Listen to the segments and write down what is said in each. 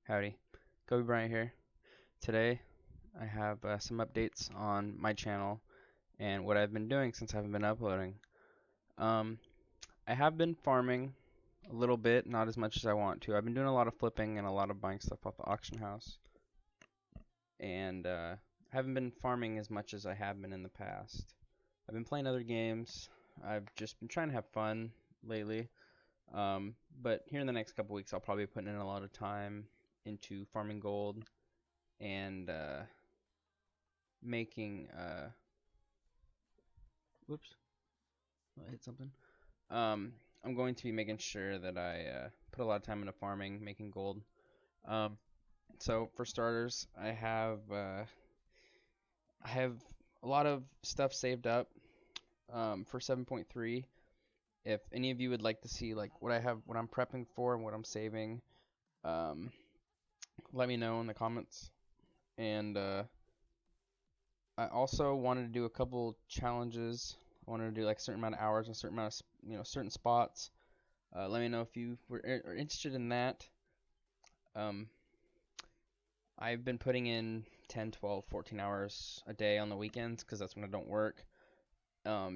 Howdy, Gobe here. Today I have some updates on my channel and what I've been doing since I haven't been uploading. Um, I have been farming a little bit, not as much as I want to. I've been doing a lot of flipping and a lot of buying stuff off the auction house, and haven't been farming as much as I have been in the past. I've been playing other games. I've just been trying to have fun lately. But here in the next couple weeks, I'll probably be putting in a lot of time into farming gold and making whoops, I hit something. Um, I'm going to be making sure that I put a lot of time into farming, making gold. Um, so for starters, I have a lot of stuff saved up for 7.3. If any of you would like to see like what I have, what I'm prepping for, and what I'm saving, um, let me know in the comments. And I also wanted to do a couple challenges. I wanted to do like a certain amount of hours, and a certain amount of certain spots. Let me know if you are interested in that. Um, I've been putting in 10, 12, 14 hours a day on the weekends because that's when I don't work.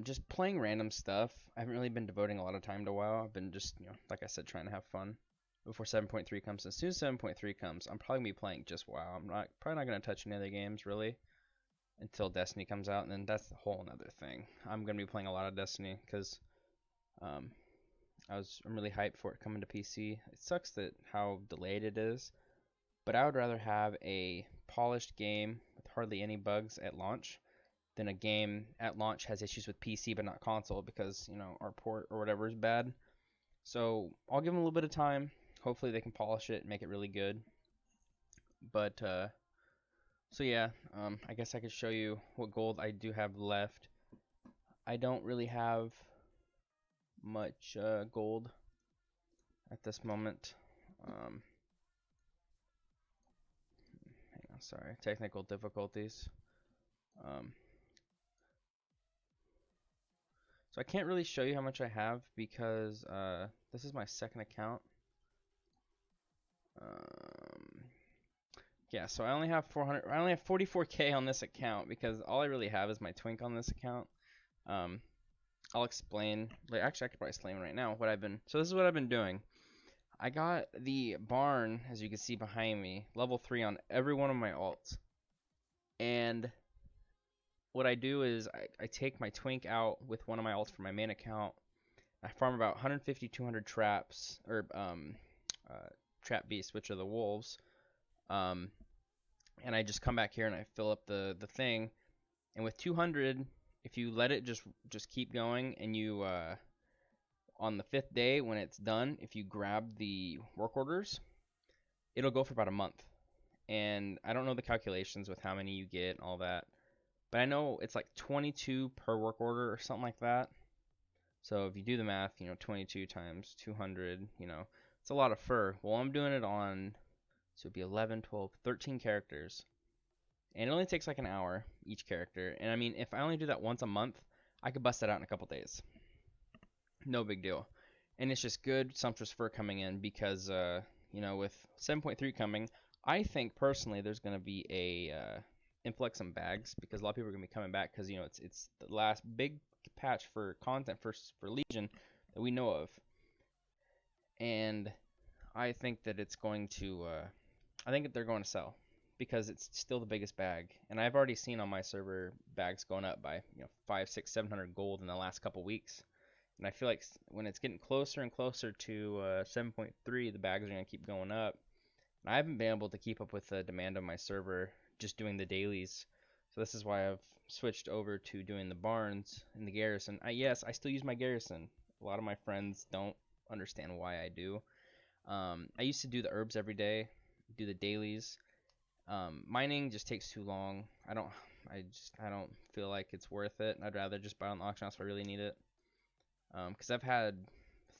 Just playing random stuff. I haven't really been devoting a lot of time to WoW. I've been just, like I said, trying to have fun before 7.3 comes. As soon as 7.3 comes, I'm probably gonna be playing just WoW. I'm probably not gonna touch any other games really until Destiny comes out, and then that's a whole another thing. I'm gonna be playing a lot of Destiny because um, I'm really hyped for it coming to PC. It sucks that how delayed it is, but I would rather have a polished game with hardly any bugs at launch than a game at launch has issues with PC but not console because our port or whatever is bad. So I'll give them a little bit of time. Hopefully they can polish it and make it really good. But so yeah, I guess I could show you what gold I do have left. I don't really have much gold at this moment. Hang on, sorry, technical difficulties. Um, so I can't really show you how much I have because this is my second account. Um, yeah, so I only have 400. I only have 44K on this account because all I really have is my Twink on this account. Um, I'll explain. Like, actually, I could probably explain right now what I've been. So this is what I've been doing. I got the barn, as you can see behind me, level 3 on every one of my alts. And what I do is I take my Twink out with one of my alts from my main account. I farm about 150, 200 traps, or trap beasts, which are the wolves. Um, and I just come back here and I fill up the thing. And with 200, if you let it just keep going, and you on the 5th day when it's done, if you grab the work orders, it'll go for about a month. And I don't know the calculations with how many you get and all that, but I know it's like 22 per work order or something like that. So if you do the math, 22 times 200, it's a lot of fur. Well, I'm doing it on, so it'd be 11, 12, 13 characters. And it only takes like an hour each character. And I mean, if I only do that once a month, I could bust that out in a couple days. No big deal. And it's just good, sumptuous fur coming in because, with 7.3 coming, I think personally there's going to be a influx in bags because a lot of people are going to be coming back because, it's the last big patch for content for Legion that we know of. And I think that it's going to, I think that they're going to sell because it's still the biggest bag. And I've already seen on my server bags going up by 5, 6, 700 gold in the last couple weeks. And I feel like when it's getting closer and closer to 7.3, the bags are going to keep going up. And I haven't been able to keep up with the demand of my server just doing the dailies. So this is why I've switched over to doing the barns and the garrison. Yes, I still use my garrison. A lot of my friends don't understand why I do. I used to do the herbs every day, do the dailies. Mining just takes too long. I don't feel like it's worth it. I'd rather just buy on the auction house if I really need it. Because I've had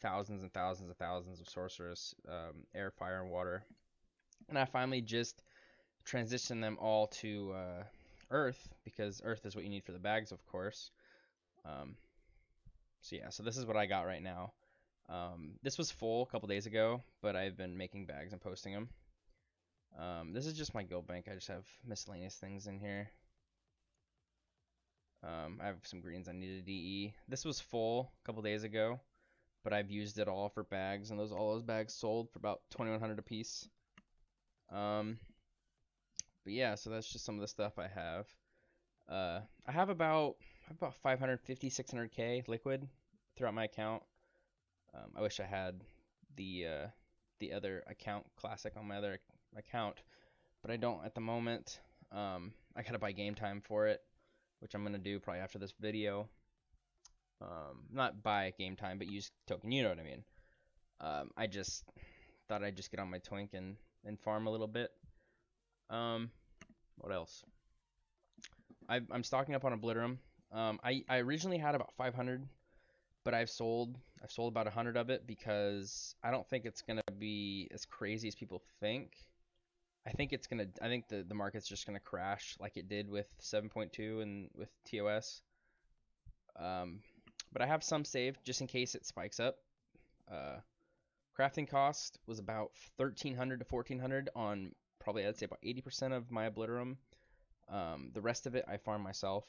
thousands and thousands and thousands of sorceress, air, fire, and water, and I finally just transitioned them all to earth because earth is what you need for the bags, of course. Um, so yeah, so this is what I got right now. This was full a couple days ago, but I've been making bags and posting them. This is just my Go bank. I just have miscellaneous things in here. I have some greens I need to DE. This was full a couple days ago, but I've used it all for bags, and all those bags sold for about 2,100 a piece. But yeah, so that's just some of the stuff I have. I have about 550, 600K liquid throughout my account. I wish I had the other account classic on my other account, but I don't at the moment. I gotta buy game time for it, which I'm gonna do probably after this video. Not buy game time, but use token. You know what I mean. I just thought I'd just get on my Twink and farm a little bit. What else? I'm stocking up on Obliterum. I originally had about 500, but I've sold about 100 of it because I don't think it's gonna be as crazy as people think. I think the market's just gonna crash like it did with 7.2 and with TOS. But I have some saved just in case it spikes up. Crafting cost was about 1,300 to 1,400 on probably I'd say about 80% of my Obliterum. The rest of it I farm myself,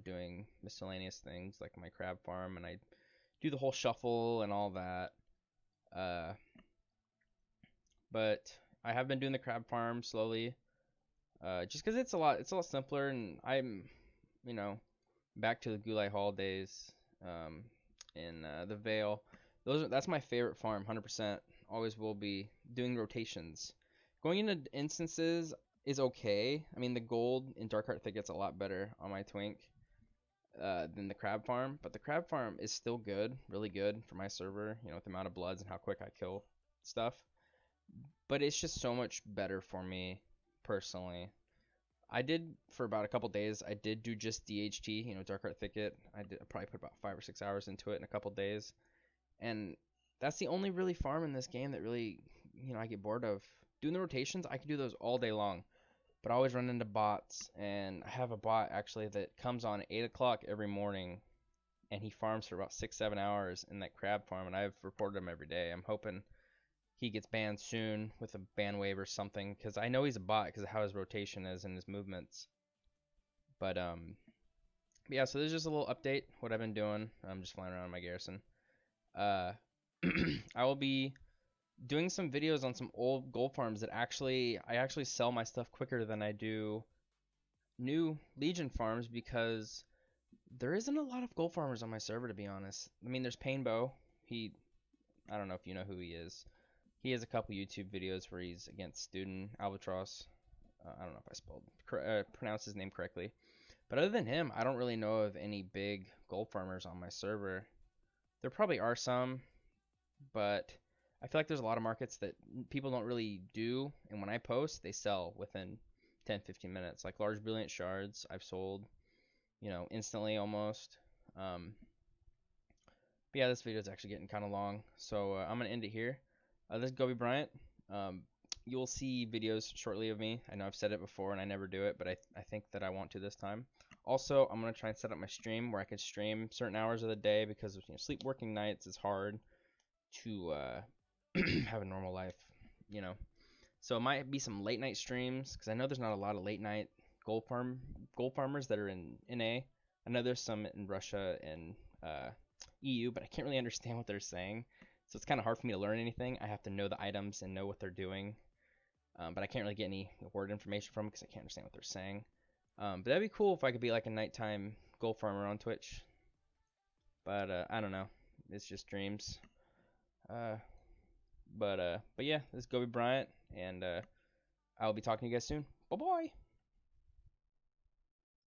doing miscellaneous things like my crab farm, and I do the whole shuffle and all that. But I have been doing the crab farm slowly, just because it's a lot simpler, and I'm, back to the Gulai Hall days, in the Vale. That's my favorite farm, 100%. Always will be. Doing rotations, going into instances is okay. I mean, the gold in Dark Heart Thicket's a lot better on my Twink than the crab farm, but the crab farm is still good, really good for my server, with the amount of bloods and how quick I kill stuff. But it's just so much better for me personally. I did for about a couple days. I did do just DHT, Dark Heart Thicket. I probably put about 5 or 6 hours into it in a couple days, and that's the only really farm in this game that really, I get bored of. Doing the rotations, I can do those all day long, but I always run into bots, and I have a bot actually that comes on at 8 o'clock every morning, and he farms for about 6-7 hours in that crab farm, and I've reported him every day. I'm hoping he gets banned soon with a ban waiver or something, because I know he's a bot because of how his rotation is and his movements. But yeah, so there's just a little update what I've been doing. I'm just flying around in my garrison. I will be doing some videos on some old gold farms that I actually sell my stuff quicker than I do new Legion farms, because there isn't a lot of gold farmers on my server, to be honest. I mean, there's Painbow. I don't know if you know who he is. He has a couple YouTube videos where he's against Student Albatross. I don't know if I pronounced his name correctly. But other than him, I don't really know of any big gold farmers on my server. There probably are some, but I feel like there's a lot of markets that people don't really do, and when I post, they sell within 10-15 minutes. Like large brilliant shards, I've sold, instantly almost. But yeah, this video is actually getting kind of long, so I'm gonna end it here. This is Gobe Bryant. You'll see videos shortly of me. I know I've said it before and I never do it, but I think that I want to this time. Also, I'm going to try and set up my stream where I can stream certain hours of the day, because sleep working nights is hard to have a normal life, So it might be some late night streams, because I know there's not a lot of late night gold farmers that are in NA. I know there's some in Russia and EU, but I can't really understand what they're saying. So it's kind of hard for me to learn anything. I have to know the items and know what they're doing. But I can't really get any word information from them because I can't understand what they're saying. But that'd be cool if I could be like a nighttime gold farmer on Twitch. But I don't know. It's just dreams. But yeah, this is Gobe Bryant, and I'll be talking to you guys soon. Bye bye.